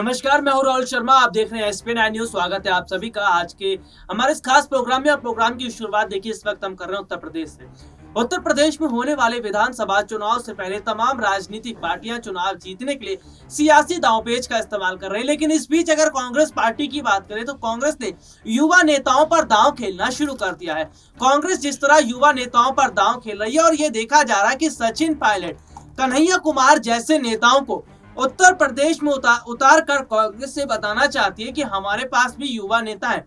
नमस्कार, मैं हूं राहुल शर्मा। आप देख रहे हैं एसपी9 न्यूज। स्वागत है आप सभी का आज के हमारे इस खास प्रोग्राम में। और प्रोग्राम की शुरुआत देखिए इस वक्त हम कर रहे हैं उत्तर प्रदेश से। उत्तर प्रदेश में होने वाले विधानसभा चुनाव से पहले तमाम राजनीतिक पार्टियां चुनाव जीतने के लिए सियासी दांवपेच का इस्तेमाल कर रही है। लेकिन इस बीच अगर कांग्रेस पार्टी की बात करें तो कांग्रेस ने युवा नेताओं पर दांव खेलना शुरू कर दिया है। कांग्रेस जिस तरह युवा नेताओं पर दांव खेल रही है और ये देखा जा रहा है कि सचिन पायलट, कन्हैया कुमार जैसे नेताओं को उत्तर प्रदेश में उतार कर कांग्रेस से बताना चाहती है कि हमारे पास भी युवा नेता है।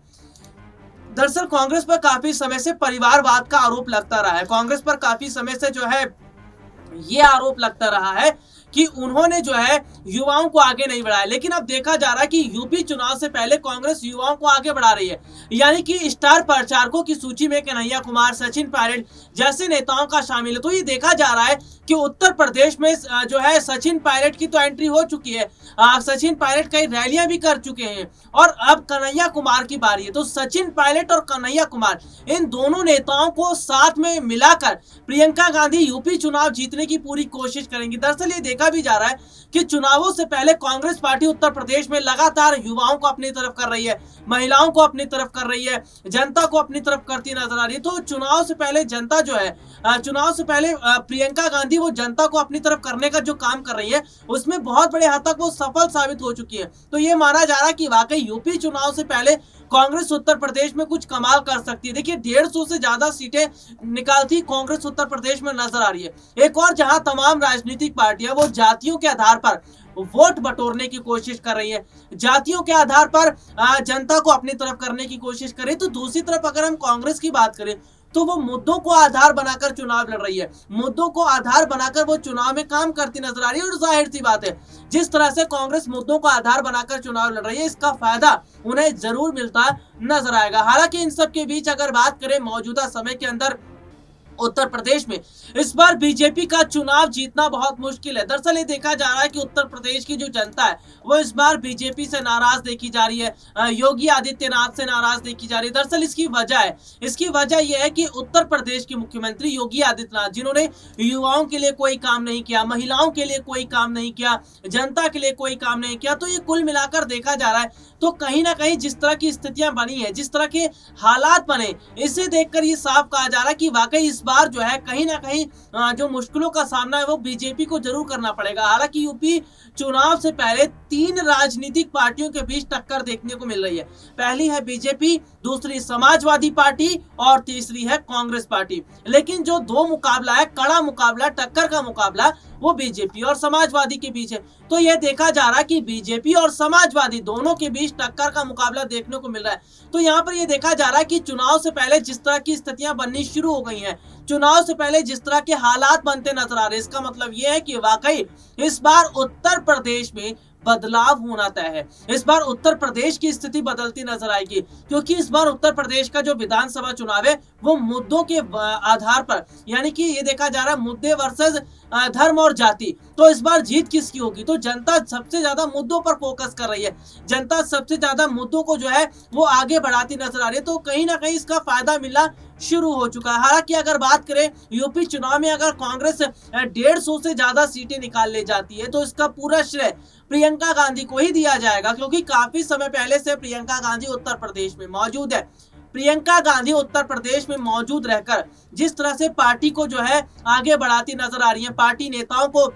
दरअसल कांग्रेस पर काफी समय से परिवारवाद का आरोप लगता रहा है। कांग्रेस पर काफी समय से जो है ये आरोप लगता रहा है कि उन्होंने जो है युवाओं को आगे नहीं बढ़ाया। लेकिन अब देखा जा रहा है कि यूपी चुनाव से पहले कांग्रेस युवाओं को आगे बढ़ा रही है। यानी कि स्टार प्रचारकों की सूची में कन्हैया कुमार, सचिन पायलट जैसे नेताओं का शामिल है। तो ये देखा जा रहा है कि उत्तर प्रदेश में जो है सचिन पायलट की तो एंट्री हो चुकी है। सचिन पायलट कई रैलियां भी कर चुके हैं और अब कन्हैया कुमार की बारी है। तो सचिन पायलट और कन्हैया कुमार, इन दोनों नेताओं को साथ में मिलाकर प्रियंका गांधी यूपी चुनाव जीतने की पूरी कोशिश करेंगी। दरअसल ये देखा भी जा रहा है कि चुनावों से पहले कांग्रेस पार्टी उत्तर प्रदेश में लगातार युवाओं को अपनी तरफ कर रही है, महिलाओं को अपनी तरफ कर रही है, जनता को अपनी तरफ करती नजर आ रही है। तो चुनाव से पहले जनता जो है, चुनाव से पहले प्रियंका गांधी वो जनता को अपनी तरफ करने का जो काम कर रही है उसमें बहुत बड़े हद तक वो सफल साबित हो चुकी है। तो ये माना जा रहा है कि वाकई यूपी चुनाव से पहले कांग्रेस उत्तर प्रदेश में कुछ कमाल कर सकती है। देखिए 150 से ज्यादा सीटें निकालती कांग्रेस उत्तर प्रदेश में नजर आ रही है। एक और जहां तमाम राजनीतिक पार्टियां वो जातियों के आधार पर वोट बटोरने की कोशिश कर रही है, जातियों के आधार पर जनता को अपनी तरफ करने की कोशिश कर रही है। तो दूसरी तरफ अगर हम कांग्रेस की बात करें तो वो मुद्दों को आधार बनाकर चुनाव लड़ रही है, मुद्दों को आधार बनाकर वो चुनाव में काम करती नजर आ रही है। और जाहिर सी बात है जिस तरह से कांग्रेस मुद्दों को आधार बनाकर चुनाव लड़ रही है इसका फायदा उन्हें जरूर मिलता नजर आएगा। हालांकि इन सब के बीच अगर बात करें मौजूदा समय के अंदर उत्तर प्रदेश में इस बार बीजेपी का चुनाव जीतना बहुत मुश्किल है। दरअसल ये देखा जा रहा है कि उत्तर प्रदेश की जो जनता है वो इस बार बीजेपी से नाराज देखी जा रही है, योगी आदित्यनाथ से नाराज देखी जा रही है। दरअसल इसकी वजह यह है कि उत्तर प्रदेश के मुख्यमंत्री योगी आदित्यनाथ, जिन्होंने युवाओं के लिए कोई काम नहीं किया, महिलाओं के लिए कोई काम नहीं किया, जनता के लिए कोई काम नहीं किया, तो ये कुल मिलाकर देखा जा रहा है तो कहीं ना कहीं जिस तरह की स्थितियां बनी है, जिस तरह के हालात बने, इसे देखकर ये साफ कहा जा रहा है कि वाकई इस बार जो है कहीं ना कहीं जो मुश्किलों का सामना है वो बीजेपी को जरूर करना पड़ेगा। हालांकि यूपी चुनाव से पहले 3 राजनीतिक पार्टियों के बीच टक्कर देखने को मिल रही है। पहली है बीजेपी, दूसरी समाजवादी पार्टी और तीसरी है कांग्रेस पार्टी। लेकिन जो दो मुकाबला है, कड़ा मुकाबला, टक्कर का मुकाबला, वो बीजेपी और समाजवादी के बीच है। तो यह देखा जा रहा है कि बीजेपी और समाजवादी दोनों के बीच टक्कर का मुकाबला देखने को मिल रहा है। तो यहाँ पर यह देखा जा रहा है कि चुनाव से पहले जिस तरह की स्थितियां बननी शुरू हो गई हैं, चुनाव से पहले जिस तरह के हालात बनते नजर आ रहे हैं, इसका मतलब यह है कि वाकई इस बार उत्तर प्रदेश में बदलाव होना तय है। इस बार उत्तर प्रदेश की स्थिति बदलती नजर आएगी क्योंकि इस बार उत्तर प्रदेश का जो विधानसभा चुनाव है वो मुद्दों के आधार पर, यानी कि ये देखा जा रहा है मुद्दे वर्सेस धर्म और जाति। तो इस बार जीत किसकी होगी? तो जनता सबसे ज्यादा मुद्दों पर फोकस कर रही है, जनता सबसे ज्यादा मुद्दों को जो है वो आगे बढ़ाती नजर आ रही है। तो कहीं ना कहीं इसका फायदा मिलना शुरू हो चुका है। हालांकि अगर बात करें यूपी चुनाव में अगर कांग्रेस 150 से ज्यादा सीटें निकाल ले जाती है तो इसका पूरा श्रेय प्रियंका गांधी को ही दिया जाएगा, क्योंकि काफी समय पहले से प्रियंका गांधी उत्तर प्रदेश में मौजूद है। प्रियंका गांधी उत्तर प्रदेश में मौजूद रहकर जिस तरह से पार्टी को जो है आगे बढ़ाती नजर आ रही है, पार्टी नेताओं को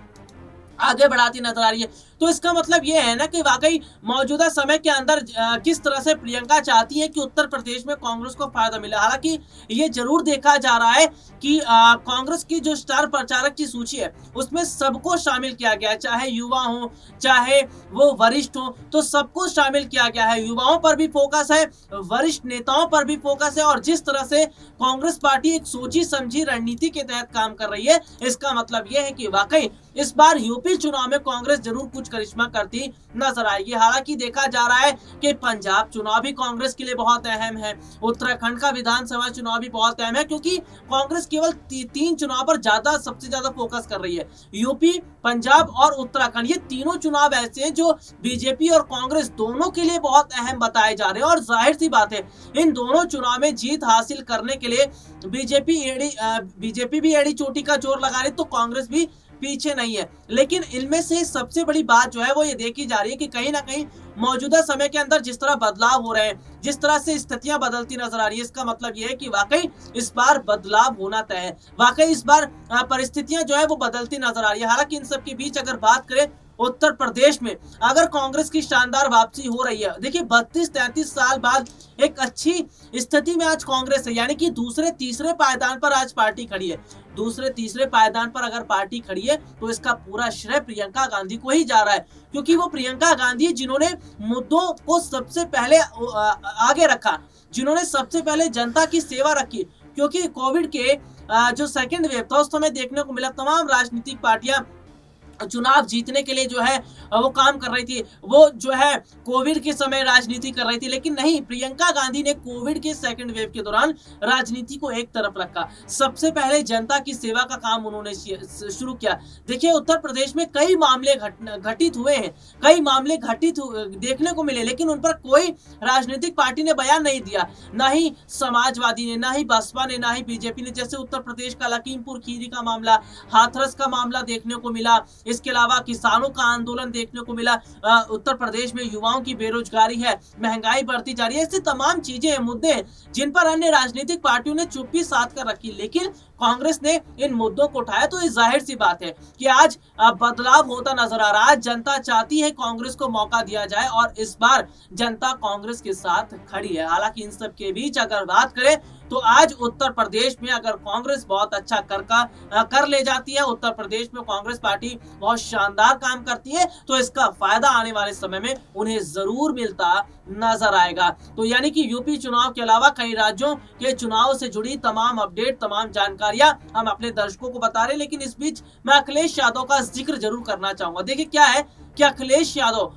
आगे बढ़ाती नजर आ रही है, तो इसका मतलब यह है ना कि वाकई मौजूदा समय के अंदर किस तरह से प्रियंका चाहती है कि उत्तर प्रदेश में कांग्रेस को फायदा मिले। हालांकि ये जरूर देखा जा रहा है कि कांग्रेस की जो स्टार प्रचारक की सूची है उसमें सबको शामिल किया गया है, चाहे युवा हो चाहे वो वरिष्ठ हो, तो सबको शामिल किया गया है। युवाओं पर भी फोकस है, वरिष्ठ नेताओं पर भी फोकस है, और जिस तरह से कांग्रेस पार्टी एक सोची समझी रणनीति के तहत काम कर रही है, इसका मतलब यह है कि वाकई इस बार यूपी चुनाव में कांग्रेस जरूर कुछ करिश्मा करती नजर आएगी। हालांकि देखा जा रहा है कि पंजाब चुनाव भी कांग्रेस के लिए बहुत अहम है, उत्तराखंड का विधानसभा चुनाव भी बहुत अहम है, क्योंकि कांग्रेस केवल 3 चुनाव पर सबसे ज्यादा फोकस कर रही है। यूपी, पंजाब और उत्तराखंड, ये तीनों चुनाव ऐसे हैं जो बीजेपी और कांग्रेस दोनों के लिए बहुत अहम बताए जा रहे हैं। और जाहिर सी बात है इन दोनों चुनाव में जीत हासिल करने के लिए बीजेपी भी एड़ी चोटी का जोर लगा रही, तो कांग्रेस भी पीछे नहीं है। लेकिन इनमें से सबसे बड़ी बात जो है वो ये देखी जा रही है कि कहीं ना कहीं मौजूदा समय के अंदर जिस तरह बदलाव हो रहे हैं, जिस तरह से स्थितियां बदलती नजर आ रही है, इसका मतलब ये है कि वाकई इस बार बदलाव होना तय है। वाकई इस बार परिस्थितियां जो है वो बदलती नजर आ रही है। हालांकि इन सब के बीच अगर बात करें उत्तर प्रदेश में, अगर कांग्रेस की शानदार वापसी हो रही है, देखिए 32-33 साल बाद एक अच्छी स्थिति में आज कांग्रेस है, यानी कि दूसरे तीसरे पायदान पर आज पार्टी खड़ी है। दूसरे तीसरे पायदान पर अगर पार्टी खड़ी है तो इसका पूरा श्रेय प्रियंका गांधी को ही जा रहा है, क्योंकि वो प्रियंका गांधी जिन्होंने मुद्दों को सबसे पहले आगे रखा, जिन्होंने सबसे पहले जनता की सेवा रखी। क्योंकि कोविड के जो सेकेंड वेव था उस समय देखने को मिला तमाम राजनीतिक पार्टियां चुनाव जीतने के लिए जो है वो काम कर रही थी, वो जो है कोविड के समय राजनीति कर रही थी। लेकिन नहीं, प्रियंका गांधी ने कोविड के सेकंड वेव के दौरान राजनीति को एक तरफ रखा, सबसे पहले जनता की सेवा का काम उन्होंने शुरू किया। देखिए उत्तर प्रदेश में कई मामले घटित हुए हैं, कई मामले घटित देखने को मिले, लेकिन उन पर कोई राजनीतिक पार्टी ने बयान नहीं दिया, ना ही समाजवादी ने, ना ही बसपा ने, ना ही बीजेपी ने। जैसे उत्तर प्रदेश का लखीमपुर खीरी का मामला, हाथरस का मामला देखने को मिला, इसके अलावा किसानों का आंदोलन देखने को मिला, उत्तर प्रदेश में युवाओं की बेरोजगारी है, महंगाई बढ़ती जा रही है। ऐसे तमाम चीजें हैं, मुद्दे हैं जिन पर अन्य राजनीतिक पार्टियों ने चुप्पी साध कर रखी, लेकिन कांग्रेस ने इन मुद्दों को उठाया। तो ये जाहिर सी बात है कि आज बदलाव होता नजर आ रहा है। जनता चाहती है कांग्रेस को मौका दिया जाए और इस बार जनता कांग्रेस के साथ खड़ी है। हालांकि इन सब के बीच अगर बात करें तो आज उत्तर प्रदेश में अगर कांग्रेस बहुत अच्छा कर ले जाती है, उत्तर प्रदेश में कांग्रेस पार्टी बहुत शानदार काम करती है, तो इसका फायदा आने वाले समय में उन्हें जरूर मिलता नजर आएगा। तो यानी कि यूपी चुनाव के अलावा कई राज्यों के चुनाव से जुड़ी तमाम अपडेट, तमाम जानकारियां हम अपने दर्शकों को बता रहे हैं। लेकिन इस बीच मैं अखिलेश यादव का जिक्र जरूर करना चाहूंगा। देखिए क्या है कि अखिलेश यादव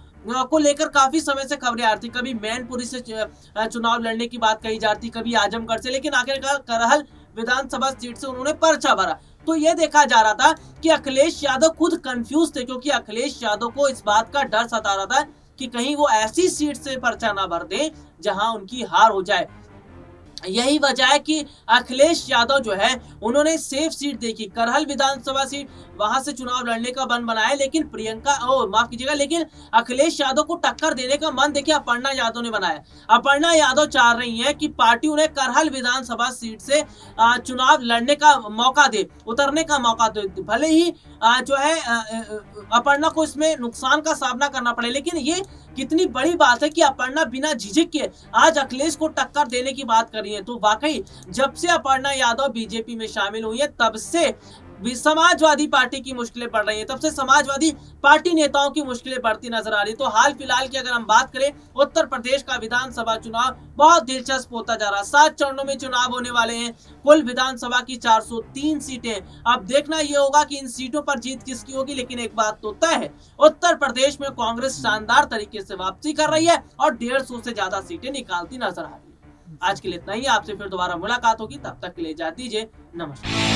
को लेकर काफी समय से खबरें आ रही थी, कभी मैनपुरी से चुनाव लड़ने की बात कही जाती, कभी आजमगढ़ से, लेकिन आखिरकार करहल विधानसभा सीट से उन्होंने पर्चा भरा। तो यह देखा जा रहा था कि अखिलेश यादव खुद कंफ्यूज थे, क्योंकि अखिलेश यादव को इस बात का डर सता रहा था कि कहीं वो ऐसी सीट से पर्चा ना भर दे जहां उनकी हार हो जाए। यही वजह है कि अखिलेश यादव जो है उन्होंने सेफ सीट देखी, करहल विधानसभा सीट, वहां से चुनाव लड़ने का मन बनाया। लेकिन माफ कीजिएगा, लेकिन अखिलेश यादव को टक्कर देने का मन देखिए अपर्णा यादव ने बनाया। अपर्णा यादव चाह रही है कि पार्टी उन्हें करहल विधानसभा सीट से चुनाव लड़ने का मौका दे, उतरने का मौका दे, भले ही जो है अपर्णा को इसमें नुकसान का सामना करना पड़े। लेकिन ये कितनी बड़ी बात है कि अपर्णा बिना झिझक के आज अखिलेश को टक्कर देने की बात कर रही है। तो वाकई जब से अपर्णा यादव बीजेपी में शामिल हुई है तब से भी समाजवादी पार्टी की मुश्किलें बढ़ रही है, तब से समाजवादी पार्टी नेताओं की मुश्किलें बढ़ती नजर आ रही है। तो हाल फिलहाल की अगर हम बात करें, उत्तर प्रदेश का विधानसभा चुनाव बहुत दिलचस्प होता जा रहा है। 7 चरणों में चुनाव होने वाले हैं, कुल विधानसभा की 403 सीटें। अब देखना यह होगा कि इन सीटों पर जीत किसकी होगी, लेकिन एक बात तो तय है, उत्तर प्रदेश में कांग्रेस शानदार तरीके से वापसी कर रही है और 150 से ज्यादा सीटें निकालती नजर आ रही है। आज के लिए इतना ही, आपसे फिर दोबारा मुलाकात होगी, तब तक के लिए इजाजत दीजिए, नमस्कार।